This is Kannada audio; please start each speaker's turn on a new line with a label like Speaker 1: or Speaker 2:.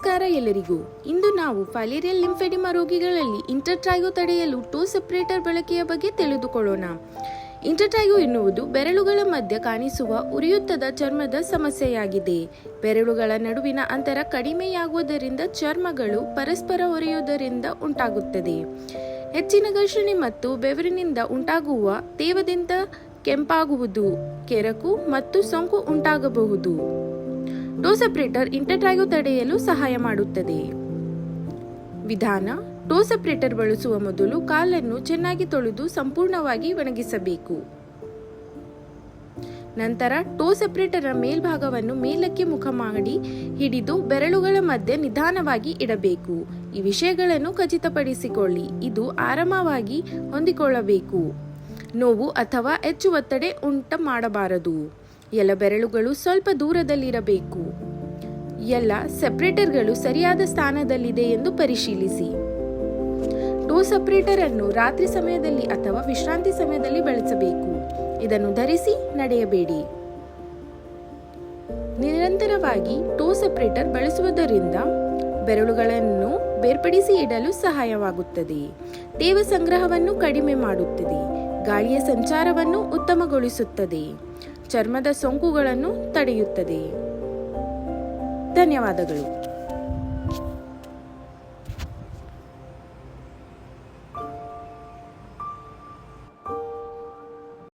Speaker 1: ನಮಸ್ಕಾರ ಎಲ್ಲರಿಗೂ. ಇಂದು ನಾವು ಫೈಲೇರಿಯಲ್ ಲಿಂಫೆಡಿಮಾ ರೋಗಿಗಳಲ್ಲಿ ಇಂಟರ್ಟ್ರೈಗೋ ತಡೆಯಲು ಟೋ ಸೆಪರೇಟರ್ ಬಳಕೆಯ ಬಗ್ಗೆ ತಿಳಿದುಕೊಳ್ಳೋಣ. ಇಂಟರ್ಟ್ರೈಗೋ ಎನ್ನುವುದು ಬೆರಳುಗಳ ಮಧ್ಯೆ ಕಾಣಿಸುವ ಉರಿಯುತ್ತದ ಚರ್ಮದ ಸಮಸ್ಯೆಯಾಗಿದೆ. ಬೆರಳುಗಳ ನಡುವಿನ ಅಂತರ ಕಡಿಮೆಯಾಗುವುದರಿಂದ ಚರ್ಮಗಳು ಪರಸ್ಪರ ಒರೆಯುವುದರಿಂದ ಉಂಟಾಗುತ್ತದೆ. ಹೆಚ್ಚಿನ ಘರ್ಷಣೆ ಮತ್ತು ಬೆವರಿನಿಂದ ಉಂಟಾಗುವ ತೇವದಿಂದ ಕೆಂಪಾಗುವುದು, ಕೆರಕು ಮತ್ತು ಸೋಂಕು ಉಂಟಾಗಬಹುದು. ಟೋ ಸೆಪರೇಟರ್ ಇಂಟರ್ಟ್ರೈಗೋ ತಡೆಯಲು ಸಹಾಯ ಮಾಡುತ್ತದೆ. ವಿಧಾನ: ಟೋ ಸೆಪರೇಟರ್ ಬಳಸುವ ಮೊದಲು ಕಾಲನ್ನು ಚೆನ್ನಾಗಿ ತೊಳೆದು ಸಂಪೂರ್ಣವಾಗಿ ಒಣಗಿಸಬೇಕು. ನಂತರ ಟೋ ಸೆಪರೇಟರ್ ಮೇಲ್ಭಾಗವನ್ನು ಮೇಲಕ್ಕೆ ಮುಖ ಮಾಡಿ ಹಿಡಿದು ಬೆರಳುಗಳ ಮಧ್ಯೆ ನಿಧಾನವಾಗಿ ಇಡಬೇಕು. ಈ ವಿಷಯಗಳನ್ನು ಖಚಿತಪಡಿಸಿಕೊಳ್ಳಿ. ಇದು ಆರಾಮವಾಗಿ ಹೊಂದಿಕೊಳ್ಳಬೇಕು. ನೋವು ಅಥವಾ ಹೆಚ್ಚು ಒತ್ತಡ ಉಂಟು ಮಾಡಬಾರದು. ಎಲ್ಲ ಬೆರಳುಗಳು ಸ್ವಲ್ಪ ದೂರದಲ್ಲಿರಬೇಕು. ಎಲ್ಲ ಸೆಪರೇಟರ್ಗಳು ಸರಿಯಾದ ಸ್ಥಾನದಲ್ಲಿದೆ ಎಂದು ಪರಿಶೀಲಿಸಿ. ಟೋ ಸೆಪರೇಟರ್ ಅನ್ನು ರಾತ್ರಿ ಸಮಯದಲ್ಲಿ ಅಥವಾ ವಿಶ್ರಾಂತಿ ಸಮಯದಲ್ಲಿ ಬಳಸಬೇಕು. ಇದನ್ನು ಧರಿಸಿ ನಡೆಯಬೇಡಿ. ನಿರಂತರವಾಗಿ ಟೋ ಸೆಪರೇಟರ್ ಬಳಸುವುದರಿಂದ ಬೆರಳುಗಳನ್ನು ಬೇರ್ಪಡಿಸಿ ಇಡಲು ಸಹಾಯವಾಗುತ್ತದೆ. ತೇವ ಸಂಗ್ರಹವನ್ನು ಕಡಿಮೆ ಮಾಡುತ್ತದೆ. ಗಾಳಿಯ ಸಂಚಾರವನ್ನು ಉತ್ತಮಗೊಳಿಸುತ್ತದೆ. ಚರ್ಮದ ಸೋಂಕುಗಳನ್ನು ತಡೆಯುತ್ತದೆ. ಧನ್ಯವಾದಗಳು.